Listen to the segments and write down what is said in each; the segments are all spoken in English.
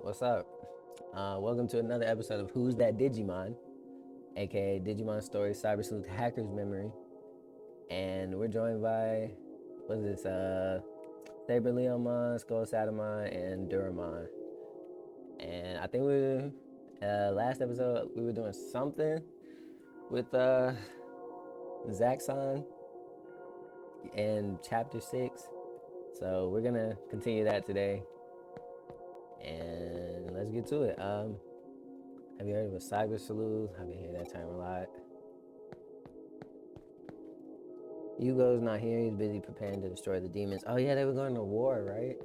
What's up? Welcome to another episode of Who's That Digimon, aka Digimon Story Cyber Sleuth Hacker's Memory. And we're joined by, what is this? Saber Leomon, Skull Satamon, and Duramon. And I think last episode we were doing something with Zaxxon in chapter 6. So we're gonna continue that today. And let's get to it. Have you heard of a cyber sleuth? I've been hearing that term a lot. Yugo's not here. He's busy preparing to destroy the demons. Oh yeah, they were going to war, right?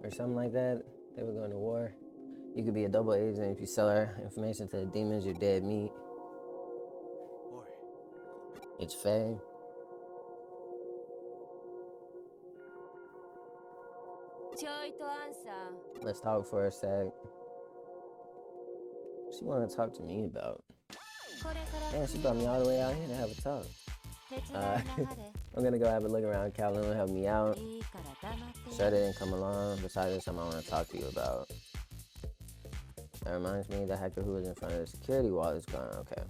Or something like that. They were going to war. You could be a double agent if you sell our information to the demons. You're dead meat. It's Faye. Let's talk for a sec. What she want to talk to me about? Man, she brought me all the way out here to have a talk. I'm gonna go have a look around. Calvin will help me out. Shut it and come along. Besides, there's something I want to talk to you about. That reminds me, the hacker who was in front of the security wall is gone. Okay.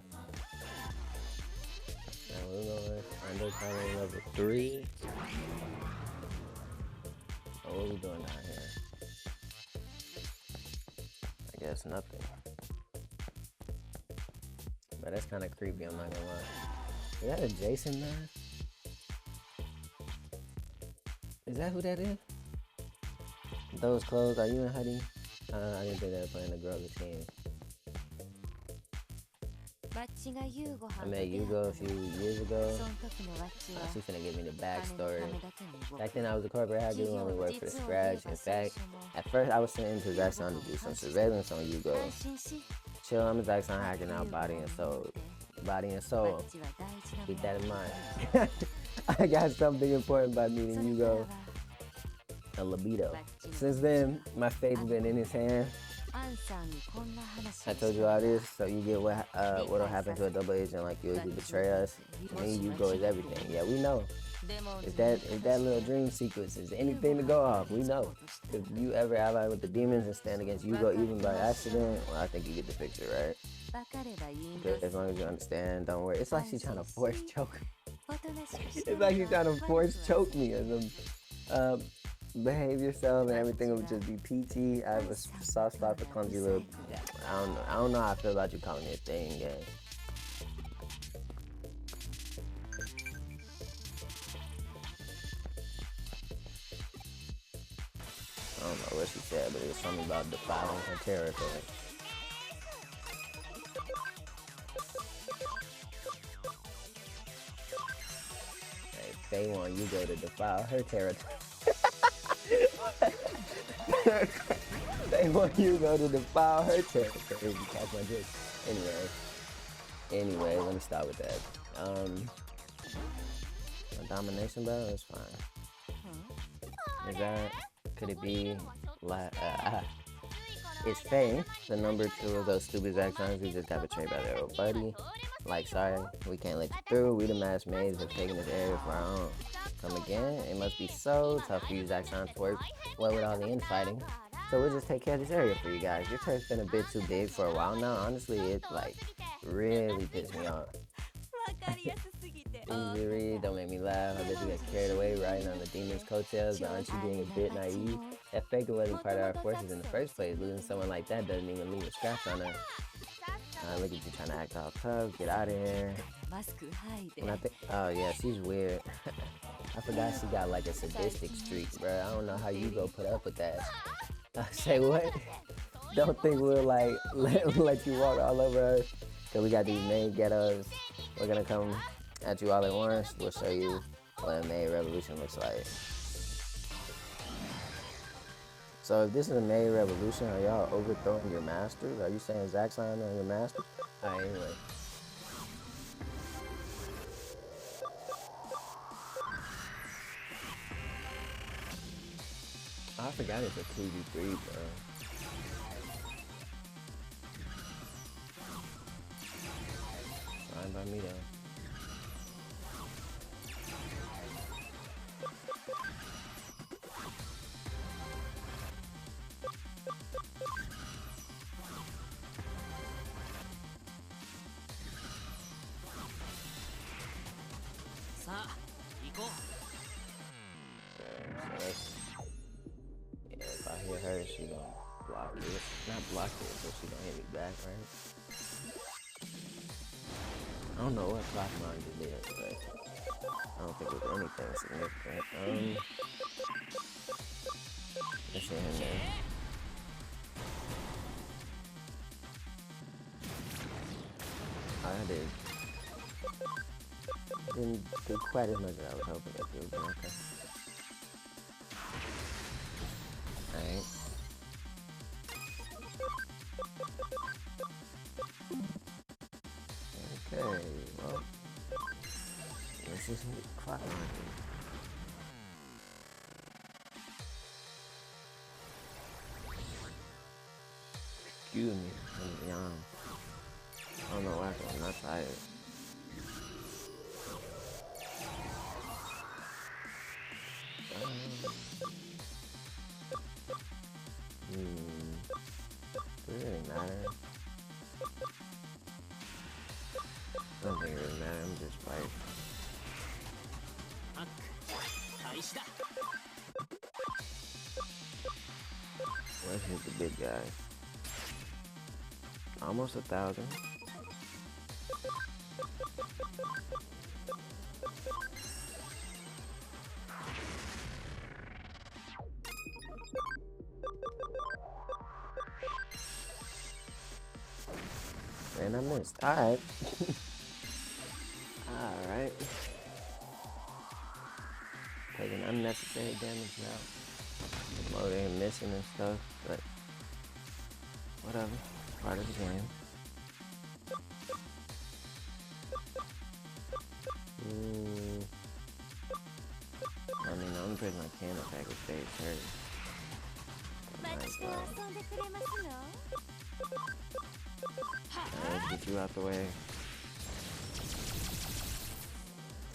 Now we're going undercover level 3. Oh, what are we doing down here? I guess nothing. But that's kind of creepy, I'm not gonna lie. Is that a Jason man? Is that who that is? Those clothes, are you in Huddy? I didn't think they were playing the girl the team. I met Yugo a few years ago. She's finna give me the backstory. Back then I was a corporate hacker who only worked for the scratch. In fact, at first I was sent into Zaxxon to do some surveillance on Yugo. Chill, I'm a Zaxxon hacker now, body and soul. Body and soul. Keep that in mind. I got something important by meeting Yugo. A libido. Since then, my fate's been in his hand. I told you all this, so you get what'll happen to a double agent like you if you betray us. Me, Yugo is everything. Yeah, we know. If that little dream sequence is anything to go off, we know. If you ever ally with the demons and stand against Yugo even by accident, well, I think you get the picture, right? Good, as long as you understand, don't worry. It's like she's trying to force choke. It's like she's trying to force choke me or some. Behave yourself and everything would just be peachy. I have a soft spot for clumsy little. I don't know how I feel about you calling me a thing, yeah. I don't know what she said, but it was something about defiling her territory. Hey, Faye want Yugo to defile her territory. They want Yugo to defile her territory. Catch my drift. Anyway, let me start with that. A domination battle is fine. Is that? Could it be? It's Faye, the number 2 of those stupid Zaxxons who just got betrayed by their old buddy. Like, sorry, we can't let you through. We the masked maids have taken this area for our own. Come again? It must be so tough for you Zaxxons to work well with all the infighting. So we'll just take care of this area for you guys. Your turret's been a bit too big for a while now. Honestly, it really pissed me off. Easy read, don't make me laugh. I bet you got carried away riding on the demon's coattails, but aren't you being a bit naive? That Faker wasn't part of our forces in the first place. Losing someone like that doesn't even leave a scratch on her. Look at you trying to act all tough. Get out of here. Oh yeah, she's weird. I forgot she got like a sadistic streak, bro. I don't know how you go put up with that. Say what? Don't think we'll like let you walk all over us. Cause we got these maid ghettos. We're gonna come at you all at once. We'll show you what a maid revolution looks like. So if this is a maid revolution, are y'all overthrowing your masters? Are you saying Zaxxon on your master? Alright, anyway. I forgot it's a 2v3, bro. Fine by me though. first, she gonna block it. Not block it, but she gonna hit me back, right? I don't know what Pokemon just did, but I don't think it was anything significant. Let's see him there. I didn't do quite as much as I was hoping it would, but okay. Alright. Okay, well, let's see some clock marking. Excuse me, I'm young. I don't know why I'm not tired. Does it really matter? I don't think it really matters, I'm just like... Let's hit the big guy. Almost 1,000. And I missed. Alright. Alright. Taking unnecessary damage now. Loading and missing and stuff, but whatever. Part of the game. I mean, I'm pretty much can attack with phase hurt. Let's get you out the way.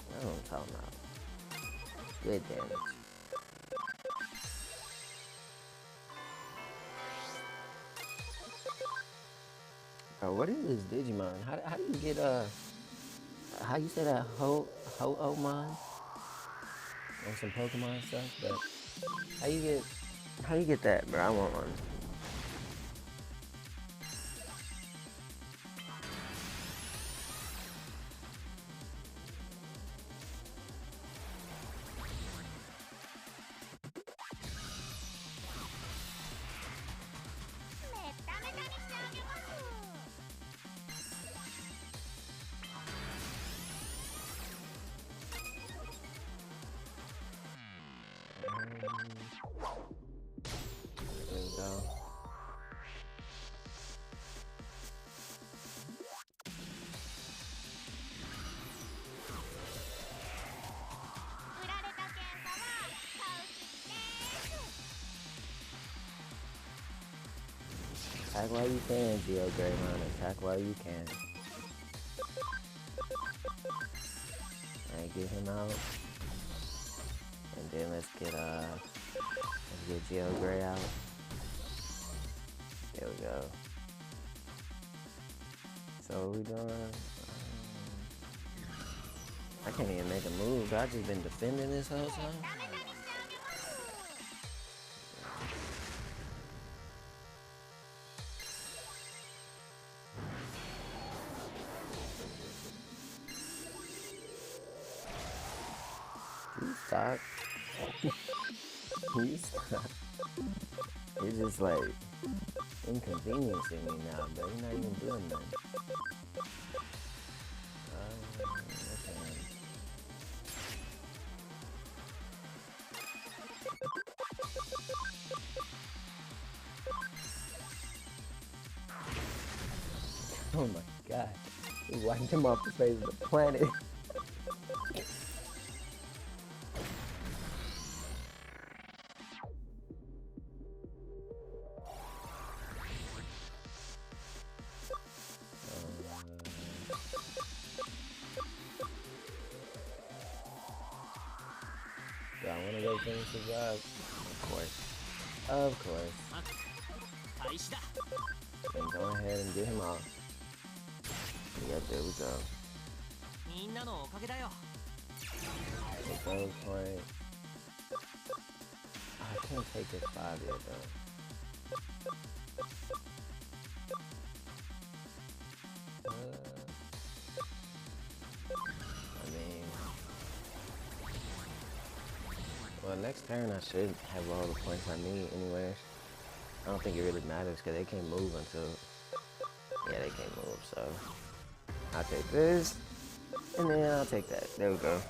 That's what I'm talking about. Good damage. Bro, what is this Digimon? How do you get how you say that Ho-Omon? Or some Pokemon stuff, but how you get that, bro? I want one. There we go. Attack while you can, Greymon. Attack while you can. Alright, get him out. And then let's get Gray out. There we go. So what we doing? I can't even make a move. I've just been defending this whole time. You stop. You stop. It's just like inconveniencing me now, but you're not even doing nothing. Okay. Oh my god. He wiped him off the face of the planet. Do I want to go finish the job? Of course. Of course. Then go ahead and get him off. Yeah, there we go. Take those points. I can't take this 5 yet though. I mean, well, next turn I should have all the points I need anyways. I don't think it really matters because they can't move until, yeah, they can't move, so I'll take this, and then I'll take that. There we go.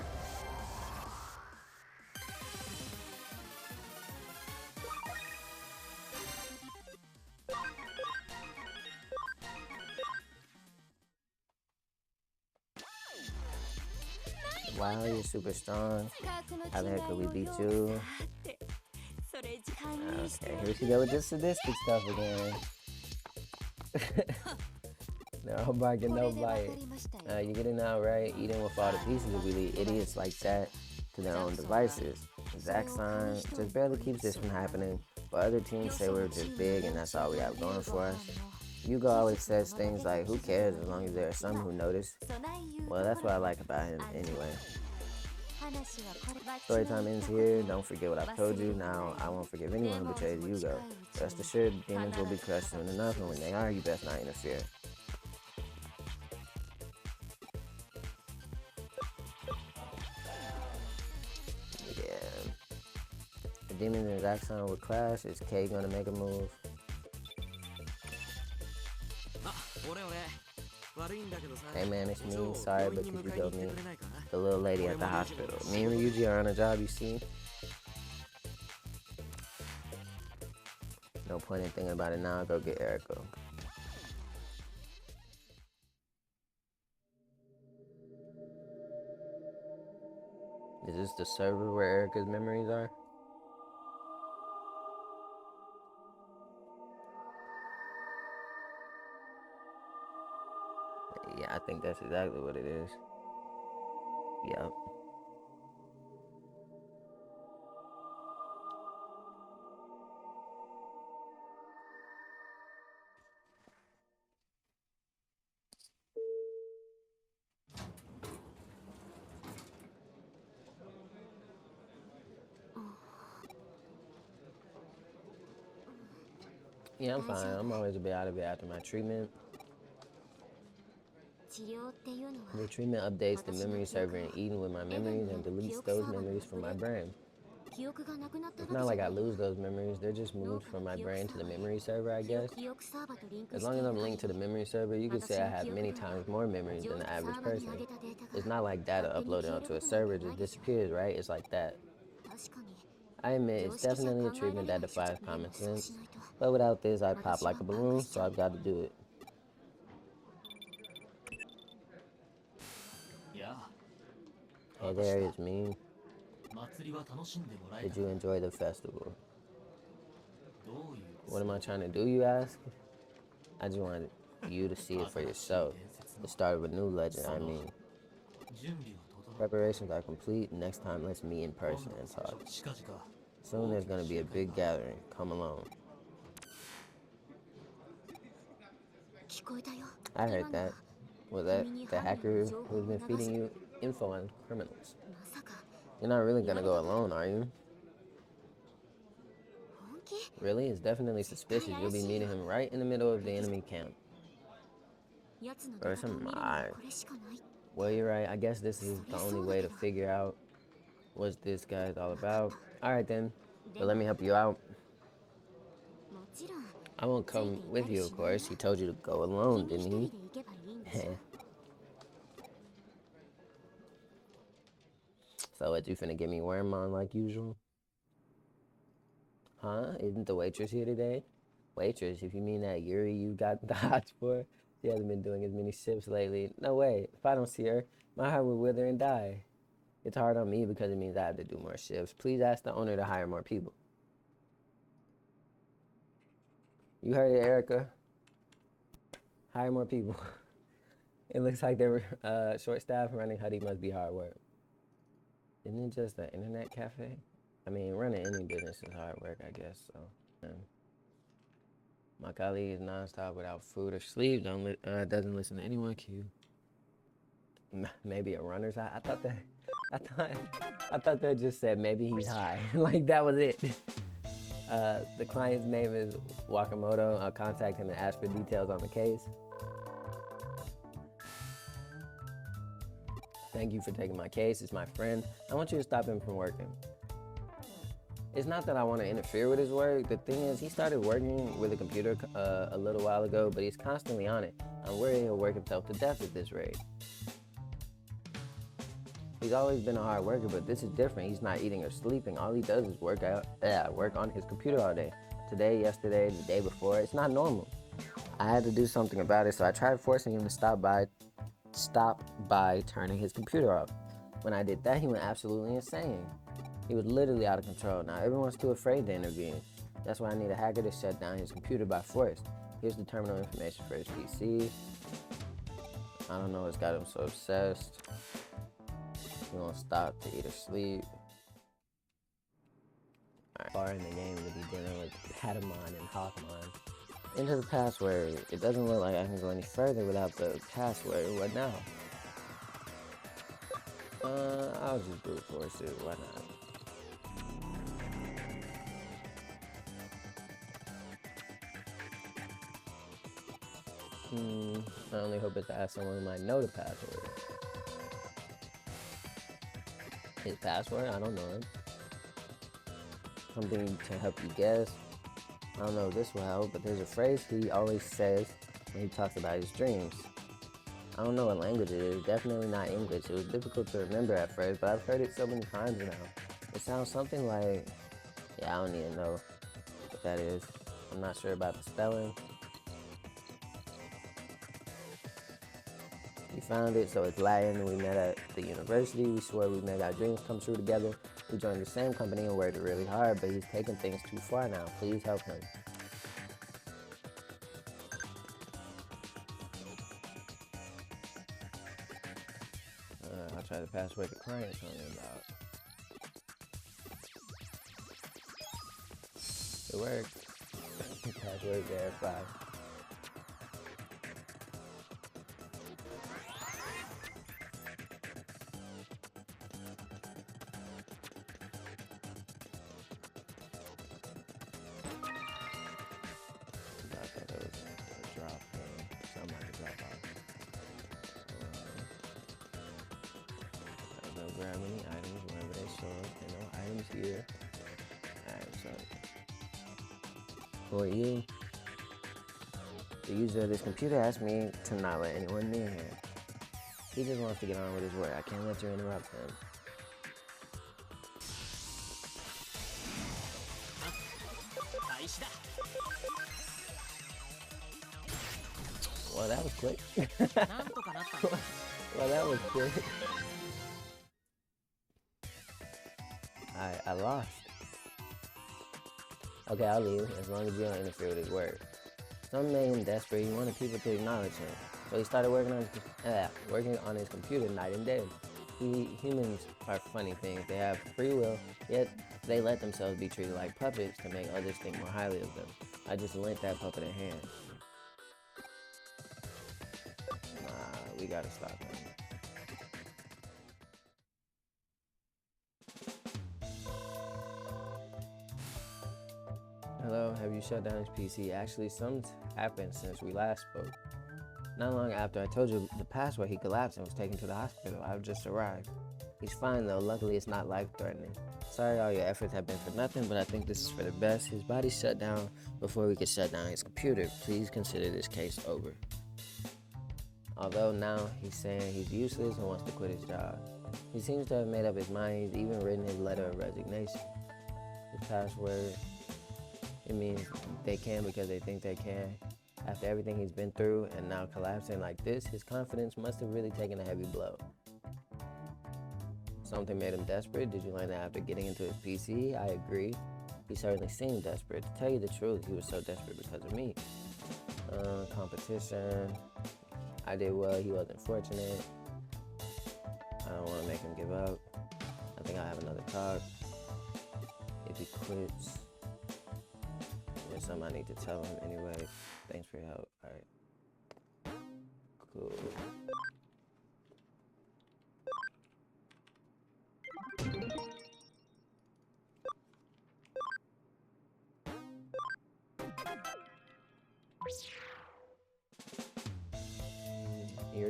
Wow, you're super strong. How the heck could we beat you? Okay, here she go with this sadistic stuff again. No barking, no bite. You getting out right? Eating with all the pieces of really idiots like that to their own devices. Zaxxon just barely keeps this from happening, but other teams say we're just big and that's all we have going for us. Yugo always says things like, who cares as long as there are some who notice. Well, that's what I like about him anyway. Story time ends here. Don't forget what I've told you. Now, I won't forgive anyone who betrays Yugo. Rest assured, demons will be crushed soon enough, and when they are, you best not interfere. Yeah. The demons and Zaxxon will clash. Is K gonna make a move? Hey man, it's me. Sorry, but could you go meet the little lady at the hospital? Me and Ryuji are on a job, you see? No point in thinking about it now. I'll go get Erica. Is this the server where Erica's memories are? Yeah, I think that's exactly what it is. Yep. Yeah, I'm fine. I'm always a bit out of it after my treatment. The treatment updates the memory server in Eden with my memories and deletes those memories from my brain. It's not like I lose those memories, they're just moved from my brain to the memory server, I guess. As long as I'm linked to the memory server, you could say I have many times more memories than the average person. It's not like data uploaded onto a server just disappears, right? It's like that. I admit it's definitely a treatment that defies common sense, but without this I'd pop like a balloon, so I've got to do it. Hey there, it's me. Did you enjoy the festival? What am I trying to do, you ask? I just wanted you to see it for yourself. The start of a new legend, I mean. Preparations are complete. Next time, let's meet in person and talk. Soon there's gonna be a big gathering. Come along. I heard that. Was that the hacker who's been feeding you info on criminals? You're not really gonna go alone, are you? Really? It's definitely suspicious. You'll be meeting him right in the middle of the enemy camp. Or some Well, you're right. I guess this is the only way to figure out what this guy's all about. Alright then. But let me help you out. I won't come with you, of course. He told you to go alone, didn't he? So what, you finna get me Wormmon like usual? Huh? Isn't the waitress here today? Waitress, if you mean that Yuri you got the hots for, she hasn't been doing as many shifts lately. No way. If I don't see her, my heart will wither and die. It's hard on me because it means I have to do more shifts. Please ask the owner to hire more people. You heard it, Erica. Hire more people. It looks like they're short-staffed. Running Huddy must be hard work. Isn't it just an internet cafe? I mean, running any business is hard work, I guess, so. My colleague is non-stop without food or sleep. Doesn't listen to anyone. Q. Maybe a runner's high. I thought that just said maybe he's high. Like that was it. The client's name is Wakamoto. I'll contact him and ask for details on the case. Thank you for taking my case. It's my friend. I want you to stop him from working. It's not that I want to interfere with his work. The thing is, he started working with a computer a little while ago, but he's constantly on it. I'm worried he'll work himself to death at this rate. He's always been a hard worker, but this is different. He's not eating or sleeping. All he does is work on his computer all day. Today, yesterday, the day before. It's not normal. I had to do something about it, so I tried forcing him to stop by turning his computer off. When I did that, he went absolutely insane. He was literally out of control. Now everyone's too afraid to intervene. That's why I need a hacker to shut down his computer by force. Here's the terminal information for his PC. I don't know what's got him so obsessed. He won't stop to eat or sleep. Alright, far in the game to be dealing with Patamon and Hawkmon. Enter the password. It doesn't look like I can go any further without the password. What now? I'll just brute force it. Why not? I only hope it's to ask someone who might know the password. His password? I don't know him. Something to help you guess. I don't know if this will help, but there's a phrase he always says when he talks about his dreams. I don't know what language it is. Definitely not English. It was difficult to remember at first, but I've heard it so many times now. It sounds something like, yeah, I don't even know what that is. I'm not sure about the spelling. We found it, so it's Latin. We met at the university. We swore we'd make our dreams come true together. We joined the same company and worked really hard, but he's taking things too far now. Please help him. I'll try the password the client told me about. It worked. Password verified. Grab any items wherever they show up. There are no items here. Alright, so for you, the user of this computer asked me to not let anyone near him. He just wants to get on with his work. I can't let you interrupt him. Well, that was quick. Well, that was quick. I lost. Okay, I'll leave, as long as you don't interfere with his work. Something made him desperate. He wanted people to acknowledge him. So he started working on his computer night and day. Humans are funny things. They have free will, yet they let themselves be treated like puppets to make others think more highly of them. I just lent that puppet a hand. Nah, we gotta stop him. Hello, have you shut down his PC? Actually, something's happened since we last spoke. Not long after I told you the password, he collapsed and was taken to the hospital. I've just arrived. He's fine though, luckily it's not life-threatening. Sorry all your efforts have been for nothing, but I think this is for the best. His body shut down before we could shut down his computer. Please consider this case over. Although now he's saying he's useless and wants to quit his job. He seems to have made up his mind. He's even written his letter of resignation. His password, it means they can because they think they can. After everything he's been through and now collapsing like this, his confidence must have really taken a heavy blow. Something made him desperate. Did you learn that after getting into his PC? I agree. He certainly seemed desperate. To tell you the truth, he was so desperate because of me. Competition. I did well. He wasn't fortunate. I don't want to make him give up. I think I'll have another talk. If he quits, there's something I need to tell him anyway. Thanks for your help. All right. Cool.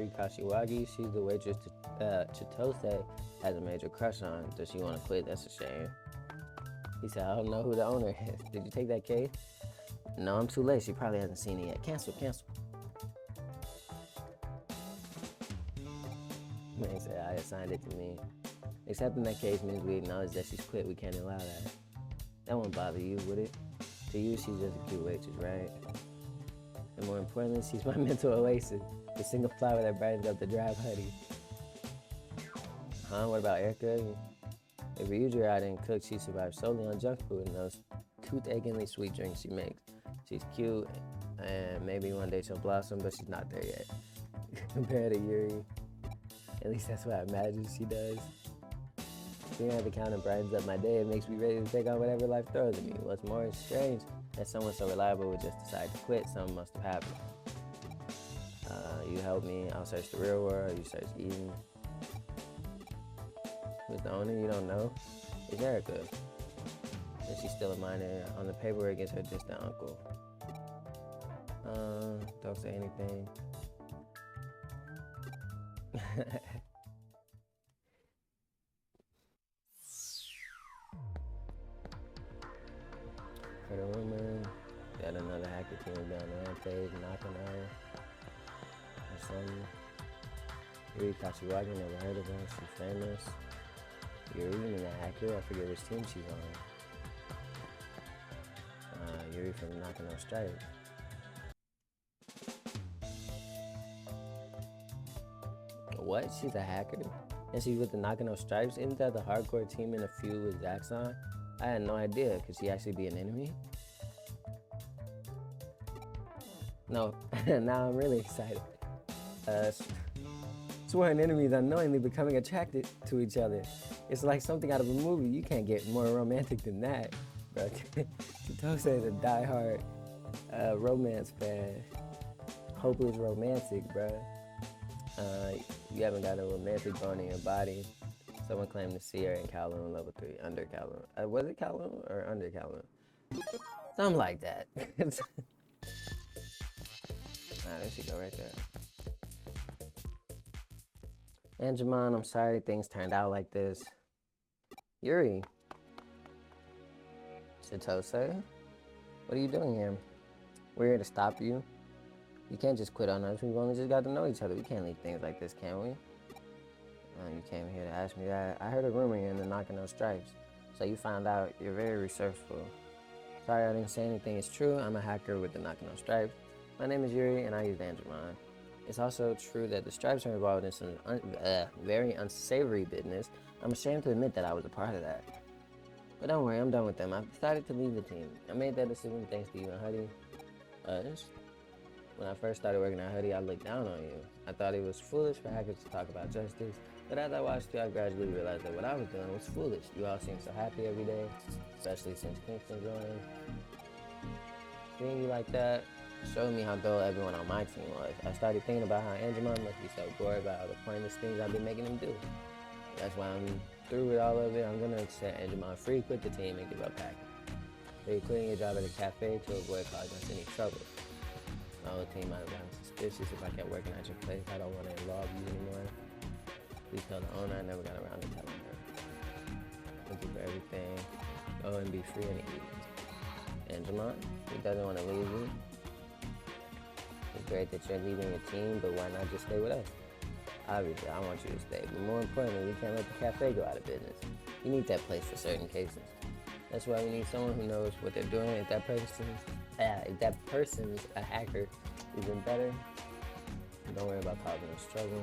Yuri Kashiwagi. She's the waitress Chitose has a major crush on. Does she want to quit? That's a shame. He said, I don't know who the owner is. Did you take that case? No, I'm too late. She probably hasn't seen it yet. Cancel. Man said, I assigned it to me. Accepting that case means we acknowledge that she's quit. We can't allow that. That won't bother you, would it? To you, she's just a cute waitress, right? And more importantly, she's my mental oasis. The single flower that brightens up the dry hoodie. Huh? What about Erica? If Ryuji out and cook, she survives solely on junk food and those tooth-achingly sweet drinks she makes. She's cute, and maybe one day she'll blossom, but she's not there yet. Compared to Yuri. At least that's what I imagine she does. Being at the counter brightens up my day. It makes me ready to take on whatever life throws at me. What's more is strange that someone so reliable would just decide to quit. Something must have happened. You help me. I'll search the real world. You search Eden. Who's the owner? You don't know? It's Erica. And she's still a minor. On the paperwork, it's her distant uncle. Don't say anything. For the rumor that another hacker team is on the rampage, knocking out or something. Yuri Kashiwagi, never heard of her. She's famous. Yuri, you mean a hacker? I forget which team she's on. Yuri from Knocking on Stripes. What? She's a hacker? And she's with the Knocking on Stripes? Isn't that the hardcore team in a feud with Zaxxon? I had no idea. Could she actually be an enemy? No, now I'm really excited. Sworn enemies unknowingly becoming attracted to each other. It's like something out of a movie. You can't get more romantic than that, bro. Chitose is a diehard romance fan. Hopeless romantic, bro. You haven't got a romantic bone in your body. Someone claimed to see her in Kowloon level 3, under Kowloon. Was it Kowloon or under Kowloon? Something like that. There she go right there. Digimon, I'm sorry things turned out like this. Yuri. Chitose? What are you doing here? We're here to stop you. You can't just quit on us. We've only just got to know each other. We can't leave things like this, can we? You came here to ask me that. I heard a rumor you're in the Knocking on Stripes. So you found out. You're very resourceful. Sorry I didn't say anything. It's true. I'm a hacker with the Knocking on Stripes. My name is Yuri, and I use Digimon. It's also true that the Stripes are involved in some very unsavory business. I'm ashamed to admit that I was a part of that. But don't worry, I'm done with them. I've decided to leave the team. I made that decision thanks to you and Huddy. When I first started working at Huddy, I looked down on you. I thought it was foolish for hackers to talk about justice, but as I watched you, I gradually realized that what I was doing was foolish. You all seem so happy every day, especially since Kingston joined. Seeing you like that showed me how dull everyone on my team was. I started thinking about how Digimon must be so bored about all the pointless things I've been making him do. That's why I'm through with all of it. I'm gonna set Digimon free, quit the team, and give up hacking. So you're quitting your job at a cafe to avoid causing us any trouble. My whole team might have gotten suspicious if I kept working at your place. I don't want to involve you anymore. Please tell the owner I never got around to telling her. Thank you for everything. Go and be free and eat. Digimon, he doesn't want to leave you. It's great that you're leaving your team, but why not just stay with us? Obviously, I want you to stay, but more importantly, we can't let the cafe go out of business. You need that place for certain cases. That's why we need someone who knows what they're doing. If that person's a hacker, even better. Don't worry about causing us trouble.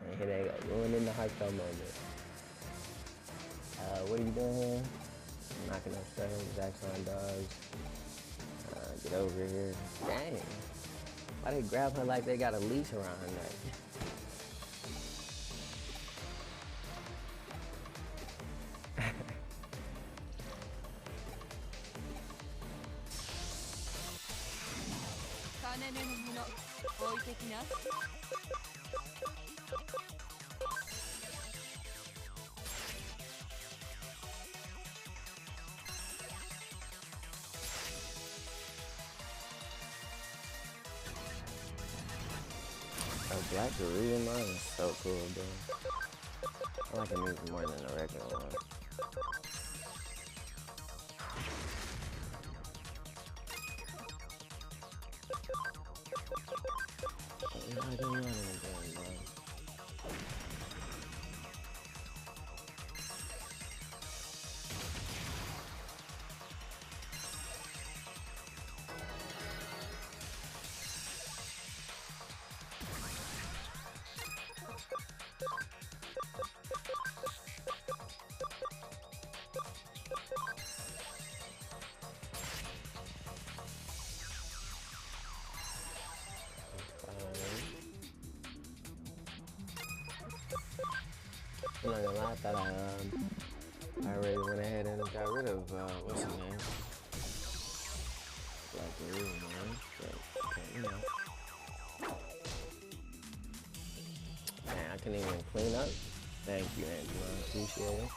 And here they go, ruining the heartfelt moment. What are you doing here? I'm knocking on strings, Zaxxon dogs. Get over here. Dang. Why they grab her like they got a leash around her neck? Black Digimon is so cool, dude. I like him even more than the regular one. I don't want him again, bro. I'm not gonna lie, I thought I already went ahead and got rid of, what's his name? Black Digimon, man. But, okay, you know. Man, I can even clean up. Thank you, Angela. I appreciate it.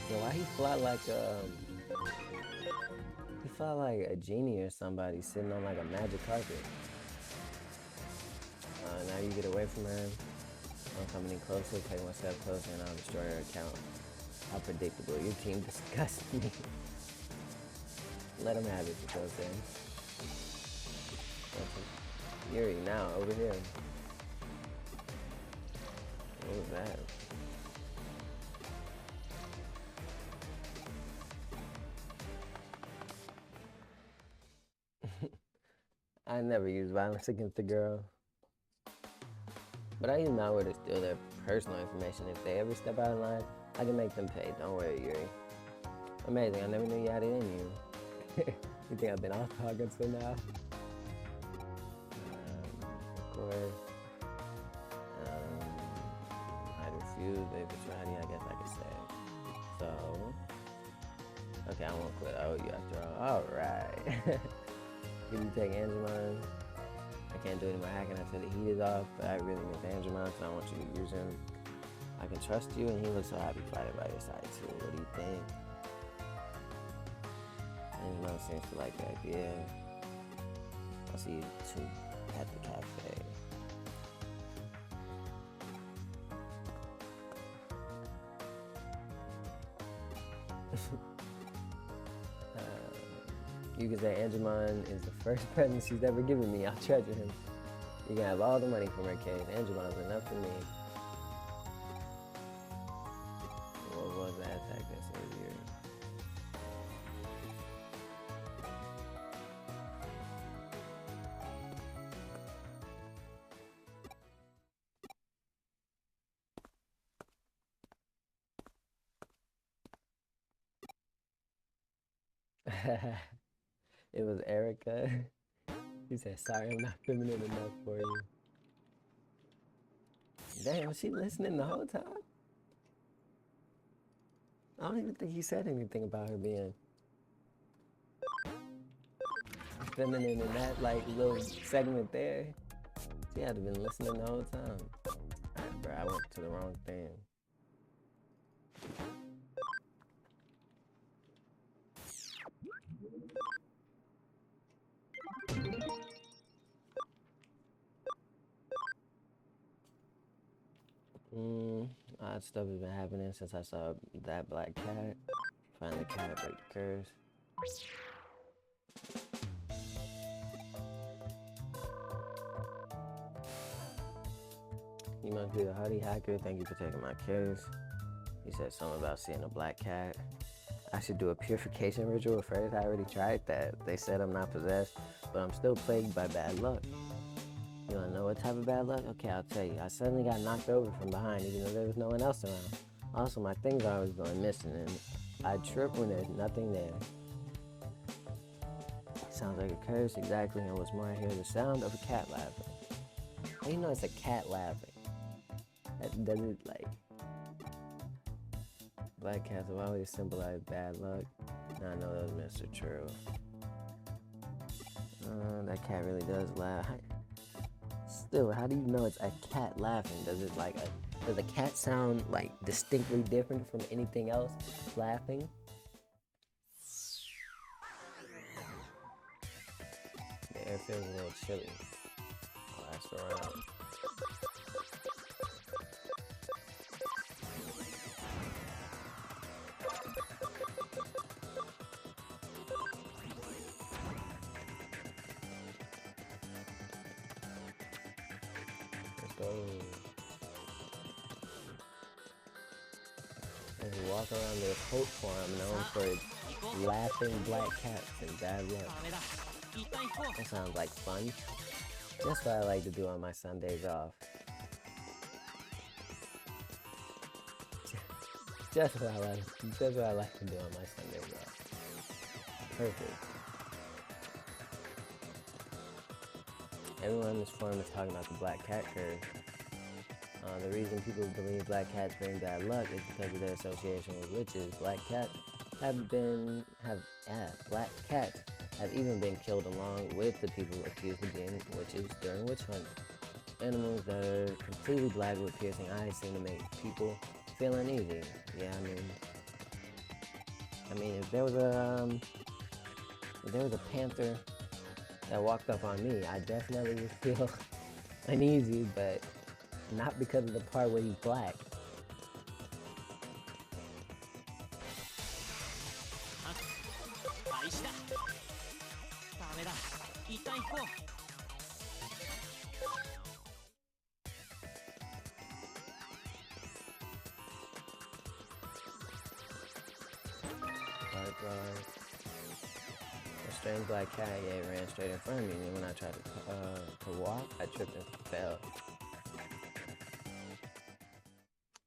So why he fly like a genie or somebody sitting on like a magic carpet? Now you get away from her. Don't come any closer, take one step closer, and I'll destroy her account. How predictable. Your team disgusts me. Let him have it, you know what I'm saying? Yuri, now, over here. What was that? I never use violence against a girl. But I use malware to steal their personal information. If they ever step out of line, I can make them pay. Don't worry, Yuri. Amazing, I never knew you had it in you. You think I've been off target so now? Of course. I refuse, baby. Friday, I guess I could say. So, okay, I won't quit. I owe you after all. Alright. Did you take Angemon? I can't do any more hacking until the heat is off, but I really miss Angemon, so I want you to use him. I can trust you, and he looks so happy fighting by your side, too. What do you think? Angemon seems to like the idea. I'll see you two at the cafe. You can say Angemon is the first present she's ever given me. I'll treasure him. You can have all the money from her case. Angemon's enough for me. What was that attack that saved you? It was Erica. She said, sorry, I'm not feminine enough for you. Damn, was she listening the whole time? I don't even think he said anything about her being feminine in that like little segment there. She had to have been listening the whole time. Alright, bro, I went to the wrong thing. Odd stuff has been happening since I saw that black cat. Find the cat, break the curse. You must be a Huddy hacker. Thank you for taking my case. He said something about seeing a black cat. I should do a purification ritual first. I already tried that. They said I'm not possessed, but I'm still plagued by bad luck. You wanna know what type of bad luck? Okay, I'll tell you. I suddenly got knocked over from behind, even though there was no one else around. Also, my things are always going missing, and I trip when there's nothing there. Sounds like a curse, exactly, and what's more, I hear the sound of a cat laughing. How do you know it's a cat laughing? Does it, like... Black cats have always symbolized bad luck. I know that was Mr. True. That cat really does laugh. Still, how do you know it's a cat laughing? Does a cat sound like distinctly different from anything else laughing? The air feels a little chilly. I'll ask around. Let's go. As we walk around the occult farm known for its laughing black cats and bad luck. That sounds like fun. Just what I like to do on my Sundays off. Just what I like to do on my Sundays off. Perfect. Everyone in this forum is talking about the black cat curse. The reason people believe black cats bring bad luck is because of their association with witches. Black cats have even been killed along with the people accused of being witches during witch hunts. Animals that are completely black with piercing eyes seem to make people feel uneasy. Yeah, I mean, if there was a panther that walked up on me, I definitely would feel uneasy, but not because of the part where he's black. A strange black cat ran straight in front of me, and when I tried to walk, I tripped and fell.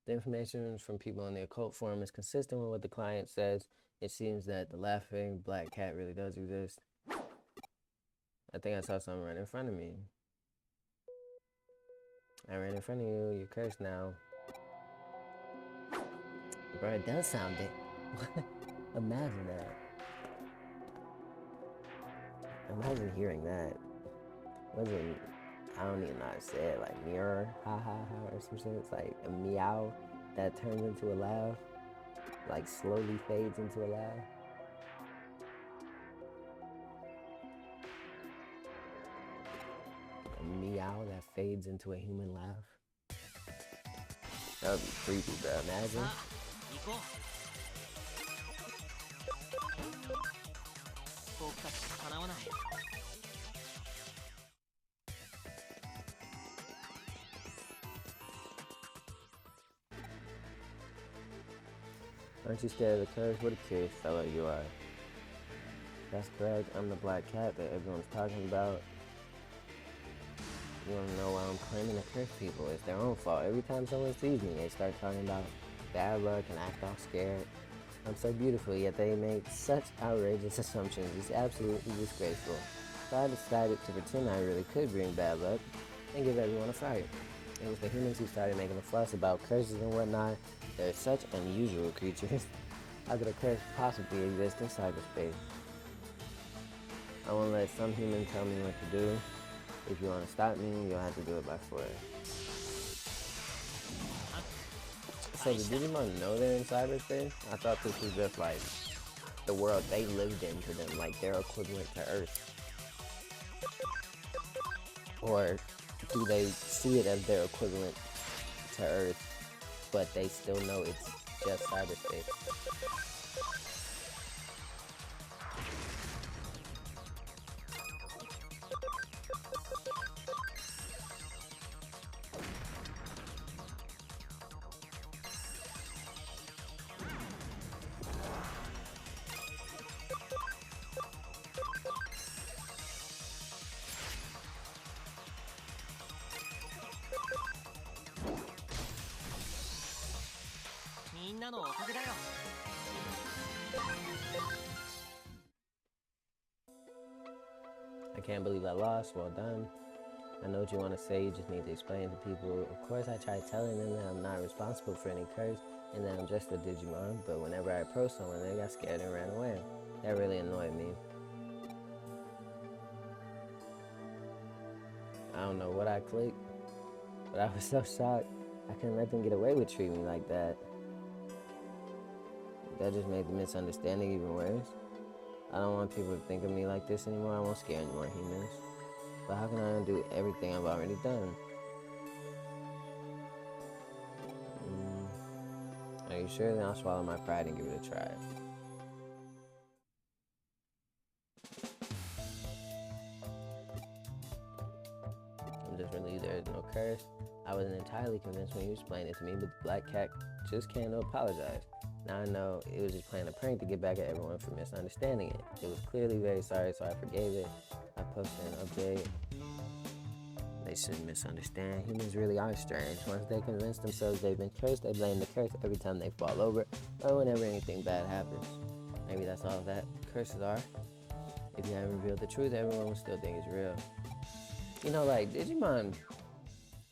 The information from people in the occult forum is consistent with what the client says. It seems that the laughing black cat really does exist. I think I saw something right in front of me. I ran in front of you. You're cursed now. Bro, it does sound it. Imagine that. Imagine hearing that. I don't even know how to say it, like mirror, ha ha ha, or some shit. It's like a meow that turns into a laugh, like slowly fades into a laugh. A meow that fades into a human laugh. That would be creepy, bro. Imagine. Aren't you scared of the curse? What a curious fellow you are. That's correct. I'm the black cat that everyone's talking about. You wanna know why I'm claiming to curse people? It's their own fault. Every time someone sees me, they start talking about bad luck and act all scared. I'm so beautiful, yet they make such outrageous assumptions. It's absolutely disgraceful. So I decided to pretend I really could bring bad luck and give everyone a fright. It was the humans who started making a fuss about curses and whatnot. They're such unusual creatures. How could a curse possibly exist in cyberspace? I won't let some human tell me what to do. If you want to stop me, you'll have to do it by force. So did Digimon know they're in cyberspace? I thought this was just like the world they lived in to them, like their equivalent to Earth. Or do they see it as their equivalent to Earth, but they still know it's just cyberspace? I can't believe I lost. Well done. I know what you want to say, you just need to explain to people. Of course, I tried telling them that I'm not responsible for any curse. and that I'm just a Digimon, but whenever I approached someone, they got scared and ran away. That really annoyed me. I don't know what I clicked, but I was so shocked. I couldn't let them get away with treating me like that. That just made the misunderstanding even worse. I don't want people to think of me like this anymore. I won't scare any more humans. But how can I undo everything I've already done? Are you sure? Then I'll swallow my pride and give it a try. I'm just relieved there is no curse. I wasn't entirely convinced when you explained it to me, but the black cat just came to apologize. Now I know it was just playing a prank to get back at everyone for misunderstanding it. It was clearly very sorry, so I forgave it. I posted an update. They shouldn't misunderstand. Humans really are strange. Once they convince themselves they've been cursed, they blame the curse every time they fall over or whenever anything bad happens. Maybe that's all that curses are. If you haven't revealed the truth, everyone will still think it's real. You know, like Digimon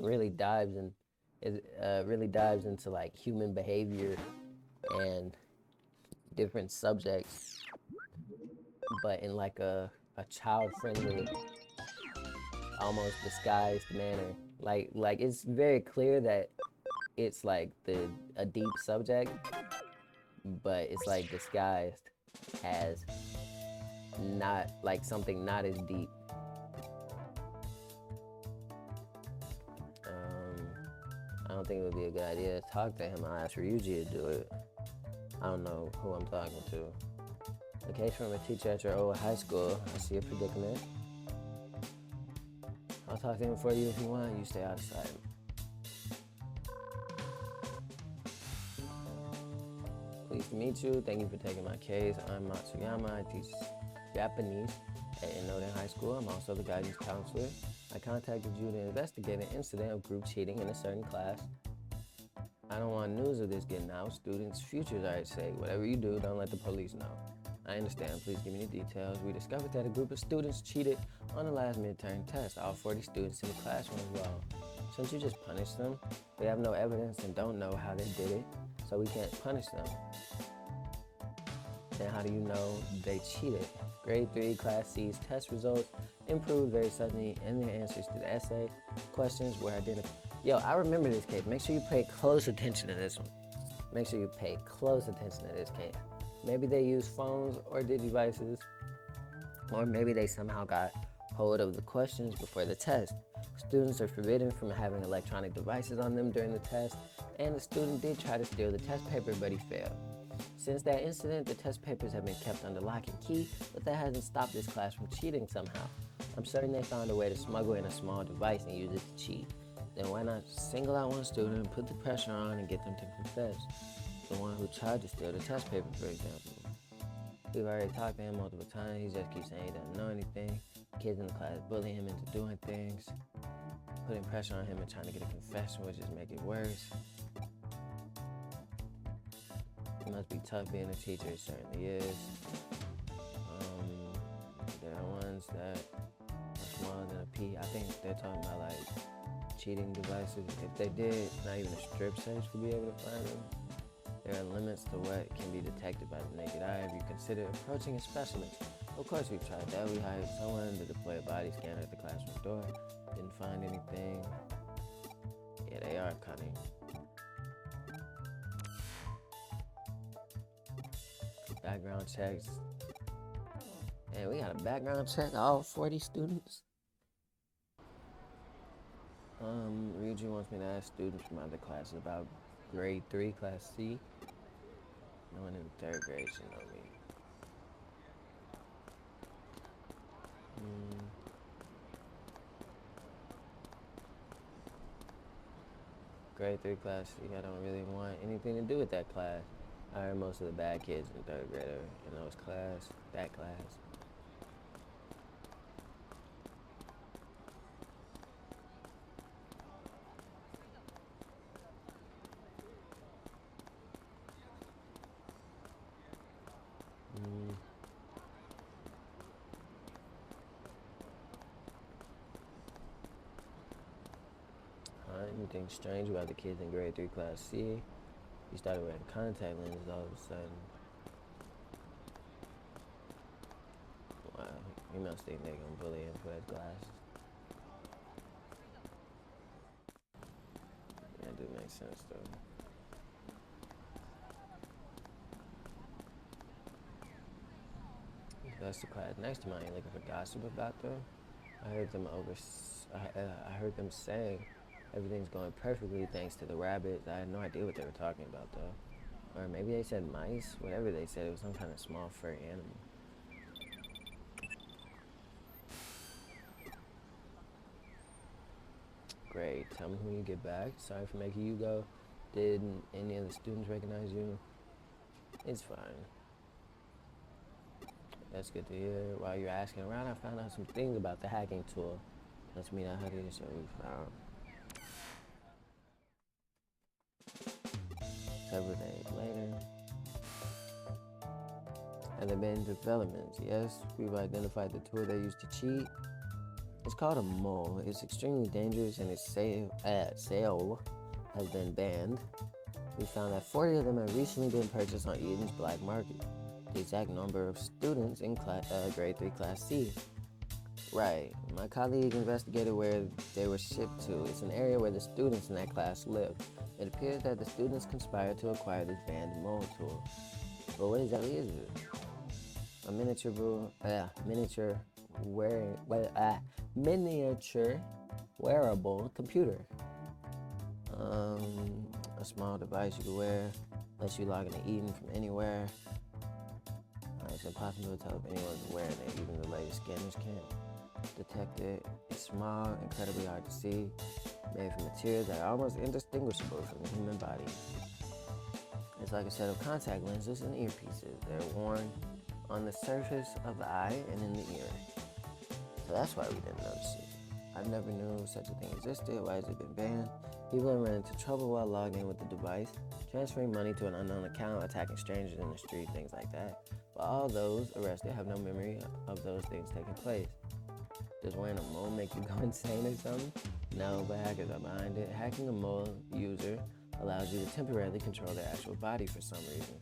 really dives into like human behavior and different subjects, but in like a child-friendly, almost disguised manner. Like it's very clear that it's like a deep subject, but it's like disguised as not like something not as deep. I don't think it would be a good idea to talk to him. I'll ask Ryuji to do it. I don't know who I'm talking to. The case from a teacher at your old high school. I see a predicament. I'll talk to him for you if you want. You stay out of sight. Pleased to meet you. Thank you for taking my case. I'm Matsuyama. I teach Japanese at Inoden High School. I'm also the guidance counselor. I contacted you to investigate an incident of group cheating in a certain class. I don't want news of this getting out. Students' futures are at stake. Whatever you do, don't let the police know. I understand. Please give me the details. We discovered that a group of students cheated on the last midterm test. All 40 students in the classroom as well. Shouldn't you just punish them? We have no evidence and don't know how they did it, so we can't punish them. Then how do you know they cheated? Grade 3 Class C's test results improved very suddenly, and their answers to the essay questions were identical. Yo, I remember this case. Make sure you pay close attention to this one. Make sure you pay close attention to this case. Maybe they used phones or digivices, or maybe they somehow got hold of the questions before the test. Students are forbidden from having electronic devices on them during the test, and the student did try to steal the test paper, but he failed. Since that incident, the test papers have been kept under lock and key, but that hasn't stopped this class from cheating somehow. I'm certain they found a way to smuggle in a small device and use it to cheat. Then why not single out one student, put the pressure on, and get them to confess? The one who tried to steal the test paper, for example. We've already talked to him multiple times. He just keeps saying he doesn't know anything. Kids in the class bully him into doing things, putting pressure on him and trying to get a confession, which just make it worse. It must be tough being a teacher, it certainly is. There are ones that are smaller than a pea. I think they're talking about like cheating devices. If they did, not even a strip search would be able to find them. There are limits to what can be detected by the naked eye if you consider approaching a specialist. Of course we've tried that. We hired someone to deploy a body scanner at the classroom door. Didn't find anything. Yeah, they are cunning. Background checks. And we got a background check all 40 students. Ryuji wants me to ask students from other classes about grade 3, class C. No one in 3rd grade should know me. Grade 3, class C, I don't really want anything to do with that class. I heard most of the bad kids in 3rd grade in that class. Anything strange about the kids in grade 3, class C? He started wearing contact lenses all of a sudden. Wow, he must think they're gonna bully him for his glasses. That do make sense though. That's the class next to mine. You looking for gossip about them? I heard them saying everything's going perfectly thanks to the rabbits. I had no idea what they were talking about though. Or maybe they said mice. Whatever they said, it was some kind of small furry animal. Great. Tell me when you get back. Sorry for making you go. Did any of the students recognize you? It's fine. That's good to hear. While you're asking around, I found out some things about the hacking tool. Let's meet out here, so we found. Several days later. And there been developments. Yes, we've identified the tool they used to cheat. It's called a mole. It's extremely dangerous and its sale has been banned. We found that 40 of them have recently been purchased on Eden's black market. The exact number of students in grade 3 class C. Right. My colleague investigated where they were shipped to. It's an area where the students in that class live. It appears that the students conspired to acquire this banned mole tool. But what exactly is it? A miniature wearable computer. A small device you can wear, lets you log into Eden from anywhere. It's impossible to tell if anyone's wearing it, even the latest scanners can't detect it. It's small, incredibly hard to see, made from materials that are almost indistinguishable from the human body. It's like a set of contact lenses and earpieces. They're worn on the surface of the eye and in the ear. So that's why we didn't notice it. I've never knew such a thing existed. Why has it been banned? People have run into trouble while logged in with the device, transferring money to an unknown account, attacking strangers in the street, things like that. But all those arrested have no memory of those things taking place. Does wearing a mole make you go insane or something? No, but hackers are behind it. Hacking a mole user allows you to temporarily control their actual body for some reason.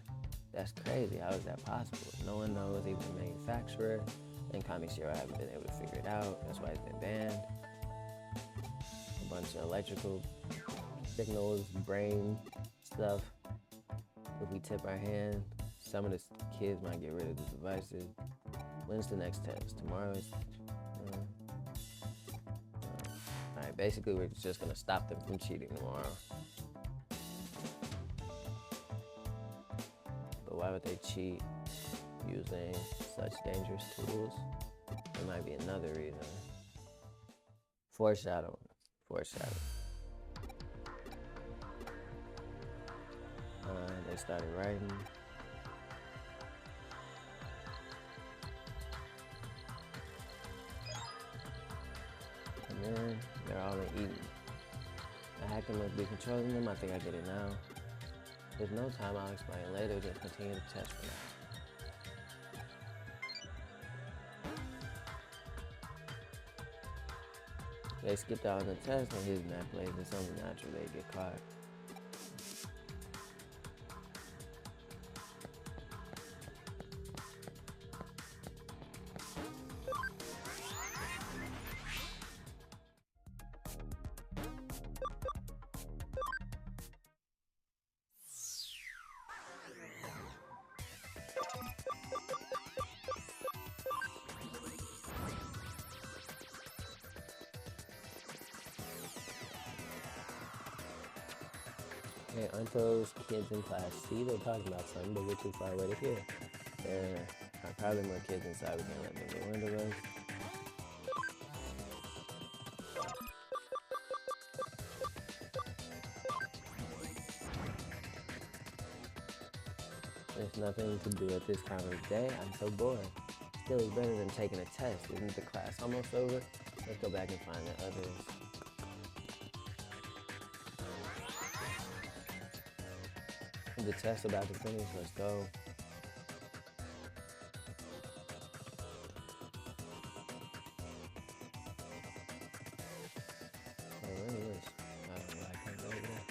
That's crazy. How is that possible? No one knows, even the manufacturer. And Comic Zero haven't been able to figure it out. That's why it's been banned. A bunch of electrical signals, brain stuff. If we tip our hand, some of the kids might get rid of the devices. When's the next test? Tomorrow is... Alright, basically we're just going to stop them from cheating tomorrow. But why would they cheat using such dangerous tools? There might be another reason. Foreshadowing. They started writing. And then they're all in Eden. The hacker must be controlling them. I think I get it now. There's no time, I'll explain later. Just continue to test for now. They skipped out on the test and his map plays. It's only natural they get caught. Hey, aren't those kids in class C? They're talking about something, but we're too far away to hear. There are probably more kids inside. We can't let them get wind of us. There's nothing to do at this time of the day. I'm so bored. Still is better than taking a test. Isn't the class almost over? Let's go back and find the others. The test about to finish, let's go. Oh, where is? I don't know, I can't go there.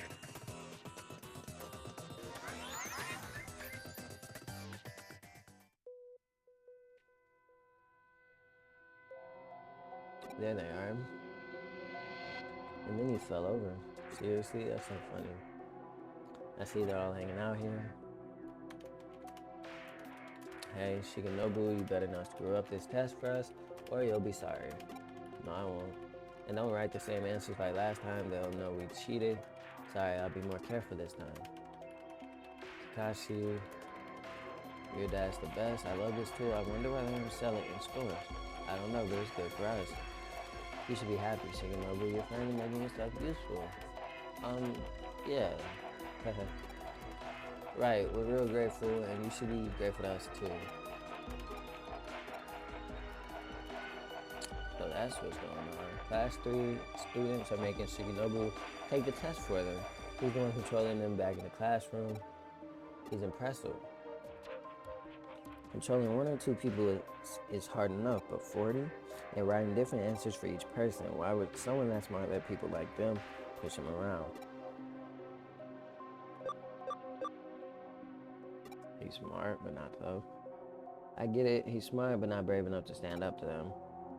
There they are. And then he fell over. Seriously? That's so funny. I see they're all hanging out here. Hey, Shigenobu, you better not screw up this test for us, or you'll be sorry. No, I won't. And don't write the same answers like last time. They'll know we cheated. Sorry, I'll be more careful this time. Kakashi, your dad's the best. I love this tool. I wonder why they don't sell it in stores. I don't know, but it's good for us. You should be happy, Shigenobu. You're finally making yourself useful. Yeah. Right, we're real grateful, and you should be grateful to us too. So that's what's going on. Class 3 students are making Shigenobu take the test for them. He's the one controlling them back in the classroom. He's impressive. Controlling 1 or 2 people is hard enough, but 40? And writing different answers for each person. Why would someone that smart let people like them push him around? He's smart, but not tough. I get it, he's smart, but not brave enough to stand up to them.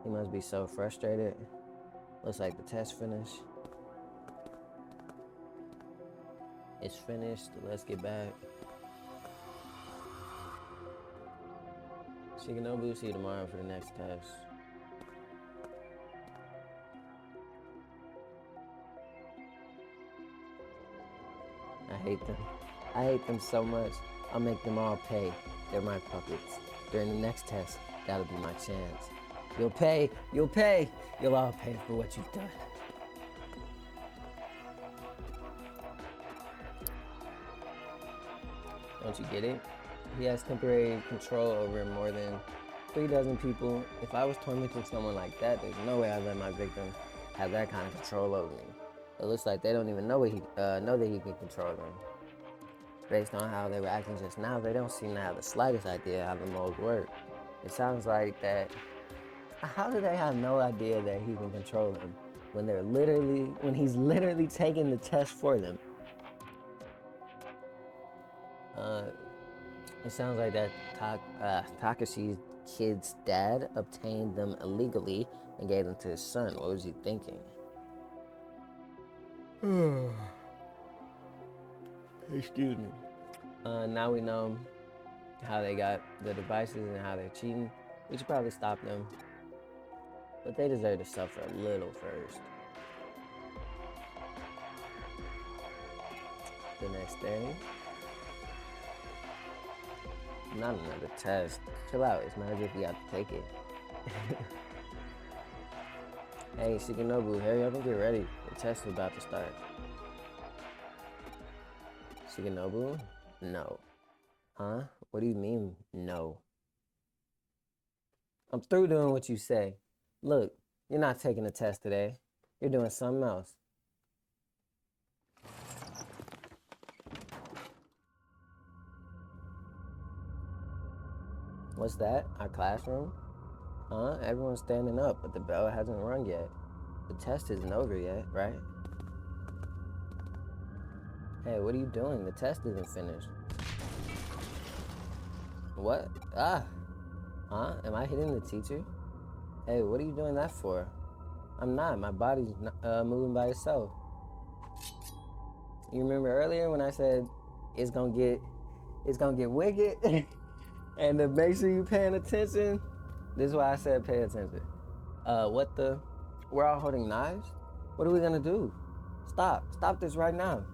He must be so frustrated. Looks like the test finished. It's finished, let's get back. Shigenobu, see you tomorrow for the next test. I hate them. I hate them so much. I'll make them all pay. They're my puppets. During the next test, that'll be my chance. You'll pay. You'll pay. You'll all pay for what you've done. Don't you get it? He has temporary control over more than 3 dozen people. If I was tormenting someone like that, there's no way I'd let my victim have that kind of control over me. It looks like they don't even know that he can control them. Based on how they were acting just now, they don't seem to have the slightest idea how the moles work. It sounds like that. How do they have no idea that he can control them when he's literally taking the test for them? It sounds like that Takashi's kid's dad obtained them illegally and gave them to his son. What was he thinking? Excuse me. Now we know how they got the devices and how they're cheating. We should probably stop them. But they deserve to suffer a little first. The next day. Not another test. Chill out, it's not as if we have to take it. Hey, Shigenobu, hurry up and get ready. The test is about to start. Shigenobu? No. Huh? What do you mean, no? I'm through doing what you say. Look, you're not taking the test today. You're doing something else. What's that? Our classroom? Huh? Everyone's standing up, but the bell hasn't rung yet. The test isn't over yet, right? Hey, what are you doing? The test isn't finished. What? Ah! Huh? Am I hitting the teacher? Hey, what are you doing that for? I'm not. My body's moving by itself. You remember earlier when I said it's gonna get wicked? And to make sure you're paying attention, this is why I said pay attention. What the? We're all holding knives? What are we gonna do? Stop. Stop this right now.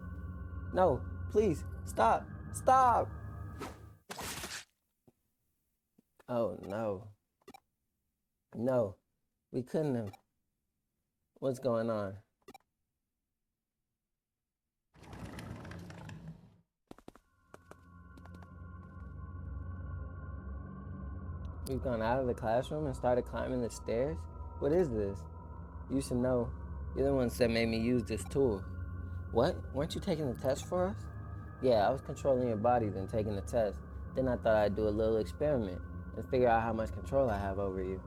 No, please, stop. Stop! Oh, no. No, we couldn't have. What's going on? We've gone out of the classroom and started climbing the stairs? What is this? You should know. You're the ones that made me use this tool. What? Weren't you taking the test for us? Yeah, I was controlling your bodies and taking the test. Then I thought I'd do a little experiment and figure out how much control I have over you.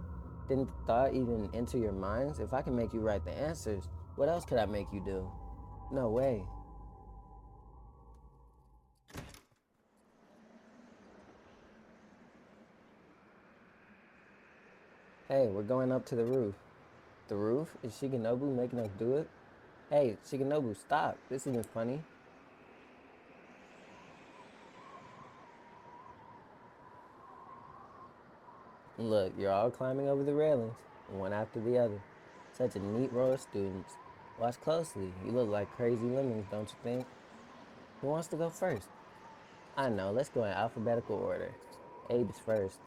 Didn't the thought even enter your minds? If I can make you write the answers, what else could I make you do? No way. Hey, we're going up to the roof. the roof? Is Shigenobu making us do it? Hey, Shigenobu, stop. This isn't funny. Look, you're all climbing over the railings, one after the other. Such a neat row of students. Watch closely. You look like crazy lemmings, don't you think? Who wants to go first? I know, let's go in alphabetical order. Abe is first.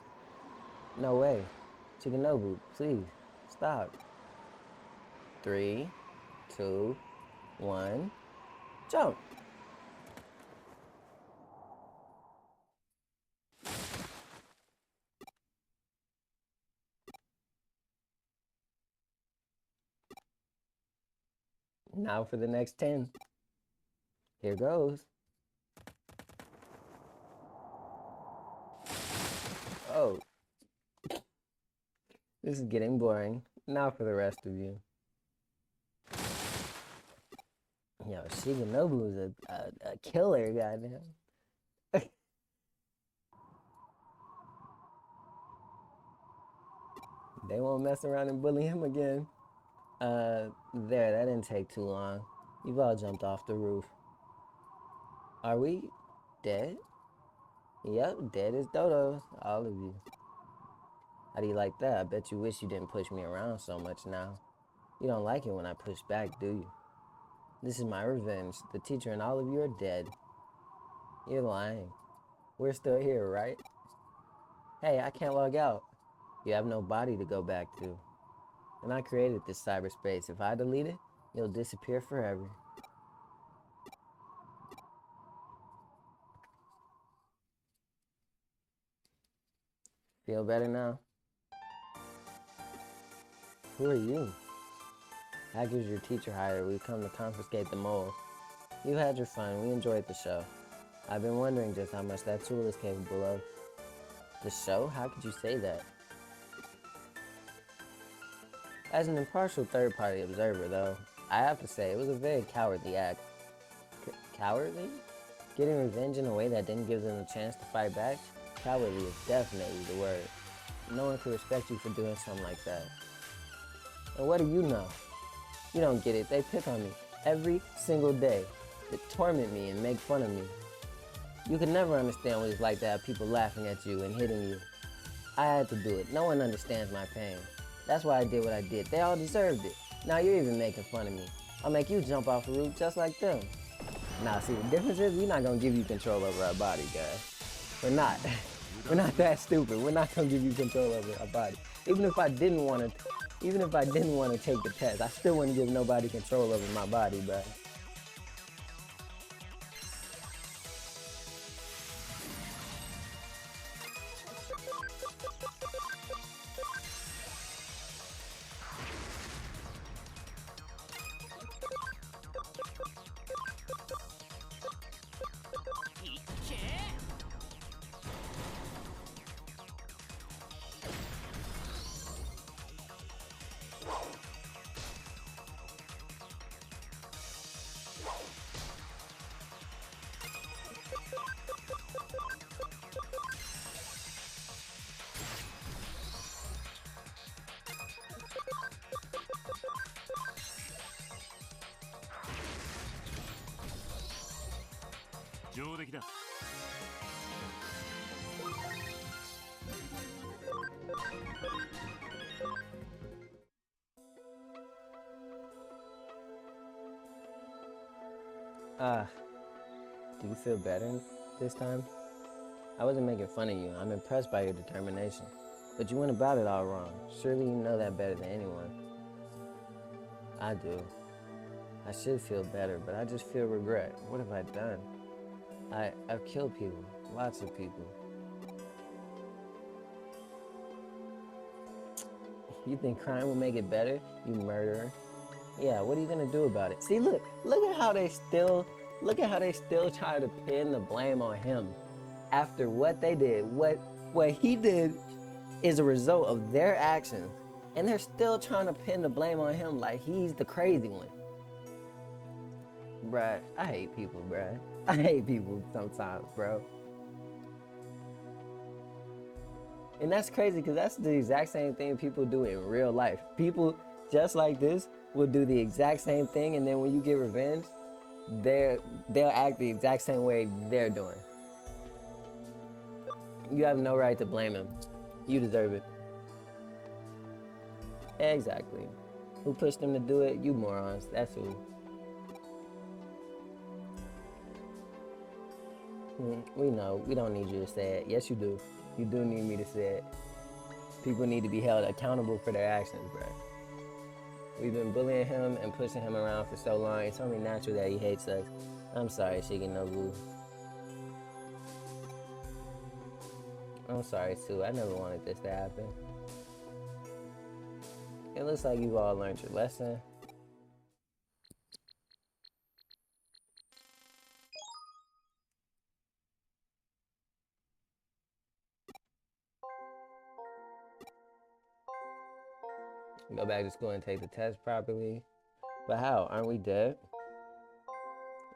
No way. Shigenobu, please, stop. 3, 2, 1, jump! Now for the next 10. Here goes. Oh, this is getting boring. Now for the rest of you. Yo, Shigenobu is a killer, goddamn. They won't mess around and bully him again. There, that didn't take too long. You've all jumped off the roof. Are we dead? Yep, dead as dodos, all of you. How do you like that? I bet you wish you didn't push me around so much now. You don't like it when I push back, do you? This is my revenge. The teacher and all of you are dead. You're lying. We're still here, right? Hey, I can't log out. You have no body to go back to. And I created this cyberspace. If I delete it, you'll disappear forever. Feel better now? Who are you? Hacker's your teacher hired. We've come to confiscate the mole. You had your fun. We enjoyed the show. I've been wondering just how much that tool is capable of. The show? How could you say that? As an impartial third-party observer, though, I have to say it was a very cowardly act. Cowardly? Getting revenge in a way that didn't give them a chance to fight back? Cowardly is definitely the word. No one could respect you for doing something like that. And what do you know? You don't get it. They pick on me every single day. They torment me and make fun of me. You could never understand what it's like to have people laughing at you and hitting you. I had to do it. No one understands my pain. That's why I did what I did. They all deserved it. Now you're even making fun of me. I'll make you jump off a roof just like them. Now see, the difference is we're not gonna give you control over our body, guys. We're not. We're not that stupid. We're not gonna give you control over our body. Even if I didn't want to take the test, I still wouldn't give nobody control over my body, bro. Do you feel better this time? I wasn't making fun of you. I'm impressed by your determination. But you went about it all wrong. Surely you know that better than anyone. I do. I should feel better, but I just feel regret. What have I done? I've killed people. Lots of people. You think crime will make it better? You murderer. Yeah, what are you gonna do about it? See, look at how they still try to pin the blame on him after what they did. What he did is a result of their actions, and they're still trying to pin the blame on him like he's the crazy one. Bruh, I hate people, bruh. I hate people sometimes, bro. And that's crazy because that's the exact same thing people do in real life. People just like this, will do the exact same thing, and then when you get revenge, they'll act the exact same way they're doing. You have no right to blame him. You deserve it. Exactly. Who pushed them to do it? You morons. That's who. We know. We don't need you to say it. Yes, you do. You do need me to say it. People need to be held accountable for their actions, bro. We've been bullying him and pushing him around for so long. It's only natural that he hates us. I'm sorry, Shigenobu. I'm sorry, too. I never wanted this to happen. It looks like you've all learned your lesson. Go back to school and take the test properly. But how? Aren't we dead?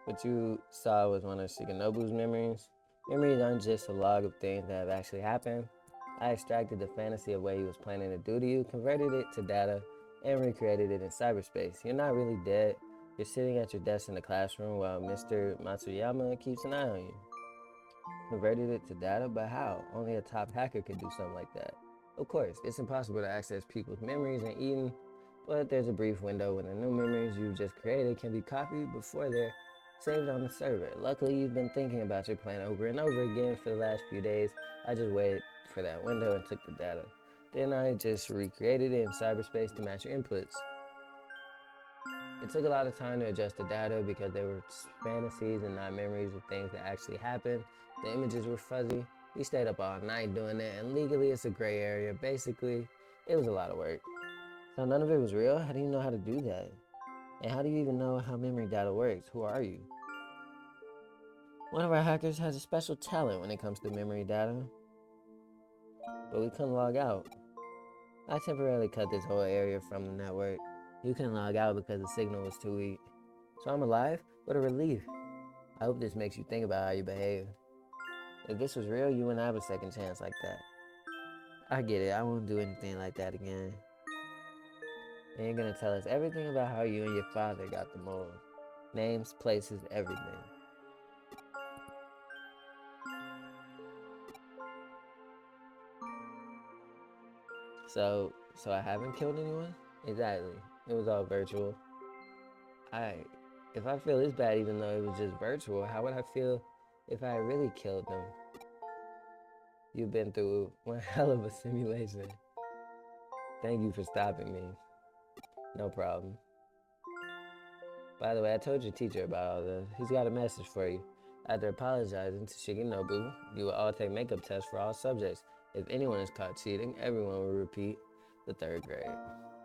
What you saw was one of Shigenobu's memories. Memories aren't just a log of things that have actually happened. I extracted the fantasy of what he was planning to do to you, converted it to data, and recreated it in cyberspace. You're not really dead. You're sitting at your desk in the classroom while Mr. Matsuyama keeps an eye on you. Converted it to data? But how? Only a top hacker could do something like that. Of course, it's impossible to access people's memories in Eden, but there's a brief window when the new memories you've just created can be copied before they're saved on the server. Luckily, you've been thinking about your plan over and over again for the last few days. I just waited for that window and took the data. Then I just recreated it in cyberspace to match your inputs. It took a lot of time to adjust the data because they were fantasies and not memories of things that actually happened. The images were fuzzy. We stayed up all night doing it, and legally it's a gray area. Basically, it was a lot of work. So none of it was real? How do you know how to do that? And how do you even know how memory data works? Who are you? One of our hackers has a special talent when it comes to memory data, but we couldn't log out. I temporarily cut this whole area from the network. You couldn't log out because the signal was too weak. So I'm alive? What a relief. I hope this makes you think about how you behave. If this was real, you wouldn't have a second chance like that. I get it. I won't do anything like that again. And you're gonna tell us everything about how you and your father got the mold. Names, places, everything. So I haven't killed anyone? Exactly. It was all virtual. If I feel this bad even though it was just virtual, how would I feel if I really killed them? You've been through one hell of a simulation. Thank you for stopping me. No problem. By the way, I told your teacher about all this. He's got a message for you. After apologizing to Shigenobu, you will all take makeup tests for all subjects. If anyone is caught cheating, everyone will repeat the 3rd grade.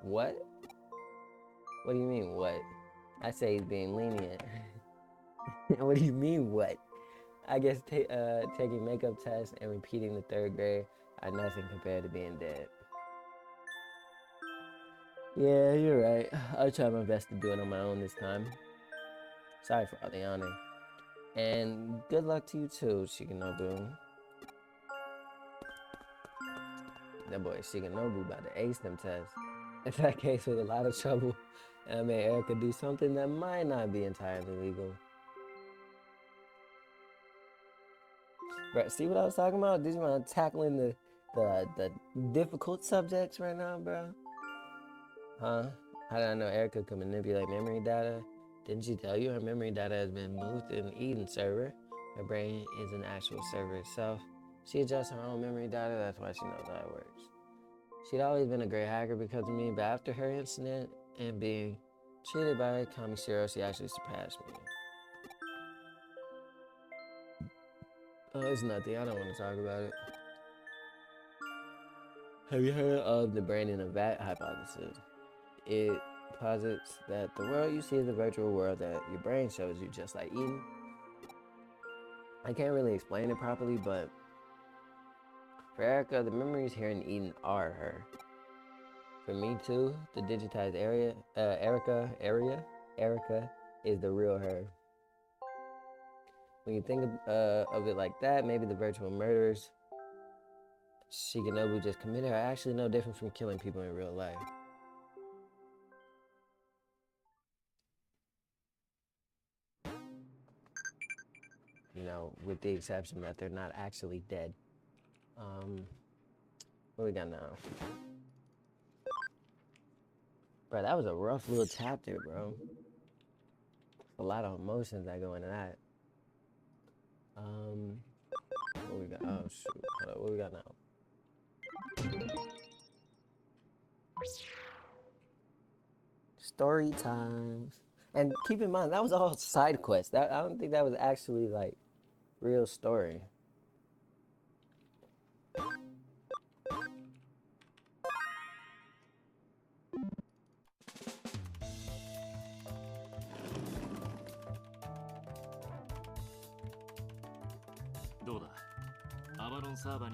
What? What do you mean, what? I say he's being lenient. What do you mean, what? I guess taking makeup tests and repeating the 3rd grade are nothing compared to being dead. Yeah, you're right. I'll try my best to do it on my own this time. Sorry for all the honor. And good luck to you too, Shigenobu. That boy Shigenobu about to ace them tests. In that case, with a lot of trouble, and I made Erica do something that might not be entirely legal. Bro, see what I was talking about? Digimon tackling the difficult subjects right now, bro. Huh? How did I know Erica could manipulate memory data? Didn't she tell you her memory data has been moved to an Eden server? Her brain is an actual server itself. She adjusts her own memory data, that's why she knows how it works. She'd always been a great hacker because of me, but after her incident and being treated by Kamishiro, she actually surpassed me. Oh, it's nothing. I don't want to talk about it. Have you heard of the brain in a vat hypothesis? It posits that the world you see is a virtual world that your brain shows you, just like Eden. I can't really explain it properly, but for Erica, the memories here in Eden are her. For me too, the digitized Erica is the real her. When you think of it like that, maybe the virtual murders Shigenobu just committed are actually no different from killing people in real life. you know, with the exception that they're not actually dead. What we got now? Bro, that was a rough little chapter, bro. A lot of emotions that go into that. What we got? Oh shoot! Hold up, what we got now? Story times. And keep in mind, that was all side quest. I don't think that was actually like real story.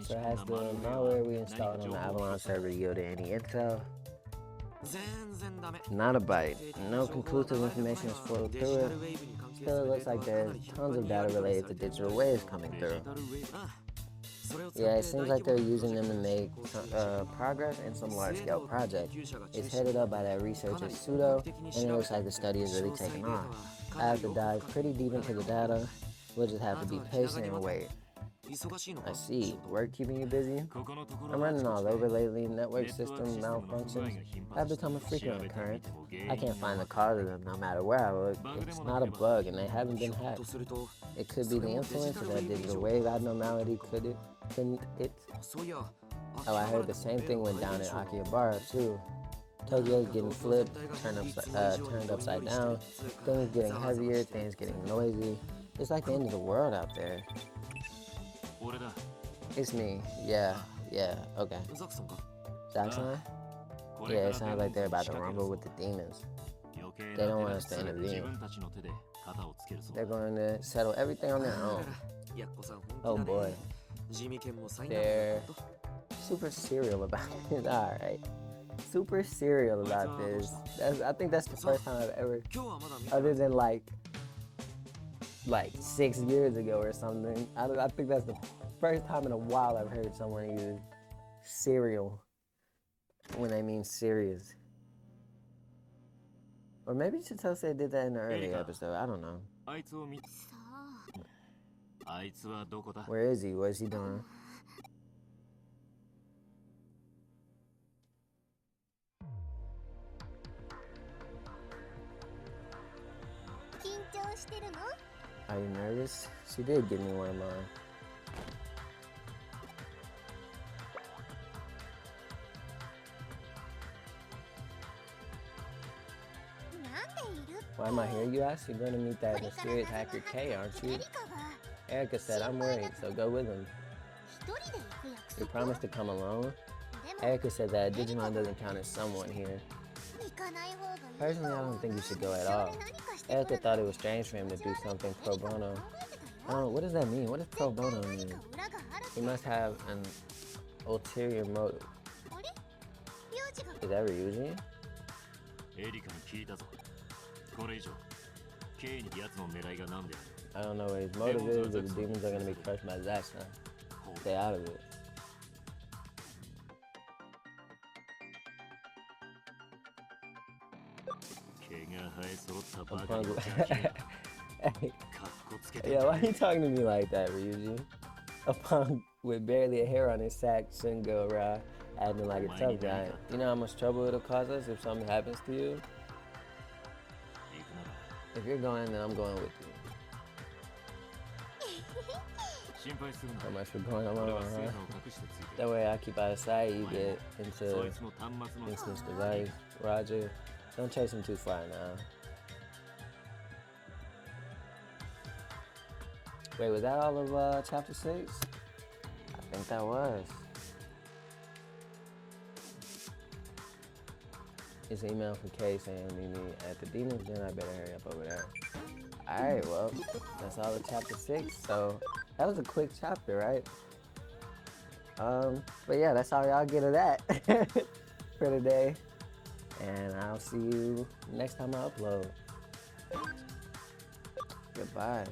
So has the malware we installed on the Avalon server yielded any intel? Not a bite. No conclusive information is flowed through it. Still, it looks like there's tons of data related to digital waves coming through. Yeah, it seems like they're using them to make progress in some large-scale project. It's headed up by that researcher Pseudo, and it looks like the study is really taking off. I have to dive pretty deep into the data. We'll just have to be patient and wait. I see. Work keeping you busy? I'm running all over lately. Network system malfunctions have become a frequent occurrence. I can't find the cause of them no matter where I look. It's not a bug and they haven't been hacked. It could be the influence of that digital wave abnormality, couldn't it? Oh, I heard the same thing went down in Akihabara too. Tokyo's getting flipped, turned upside down. Things getting heavier, things getting noisy. It's like the end of the world out there. It's me. Yeah, okay. Jackson? Yeah, it sounds like they're about to rumble with the demons. They don't want us to intervene. They're going to settle everything on their own. Oh boy. They're super serial about this. Alright. Super serial about this. I think that's the first time I've ever, other than like 6 years ago or something. I think that's the first time in a while I've heard someone use serial when they mean serious. Or maybe Chitose did that in the early episode. I don't know. Where is he? What is he doing? Are you nervous? She did give me one of mine. Why am I here, you ask? You're going to meet that mysterious hacker K, aren't you? Erica said, I'm worried, so go with him. You promised to come alone? Erica said that Digimon doesn't count as someone here. Personally, I don't think you should go at all. Erica thought it was strange for him to do something pro bono. What does that mean? What does pro bono mean? He must have an ulterior motive. Is that Ryuji? I don't know what his motive is, but the demons are going to be crushed by Zaxxon. Stay out of it. Hey, yo, why are you talking to me like that, Ryuji? A punk with barely a hair on his sack shouldn't go around acting like a tough guy. You know how much trouble it'll cause us if something happens to you? If you're going, then I'm going with you. So much for going alone, huh? That way I keep out of sight, you get into this device. Roger. Don't chase him too far now. Wait, was that all of chapter 6? I think that was. It's an email from Kay saying meet me at the demons, then I better hurry up over there. Alright, well, that's all of chapter 6. So that was a quick chapter, right? But yeah, that's all y'all get of that for today. And I'll see you next time I upload. Goodbye.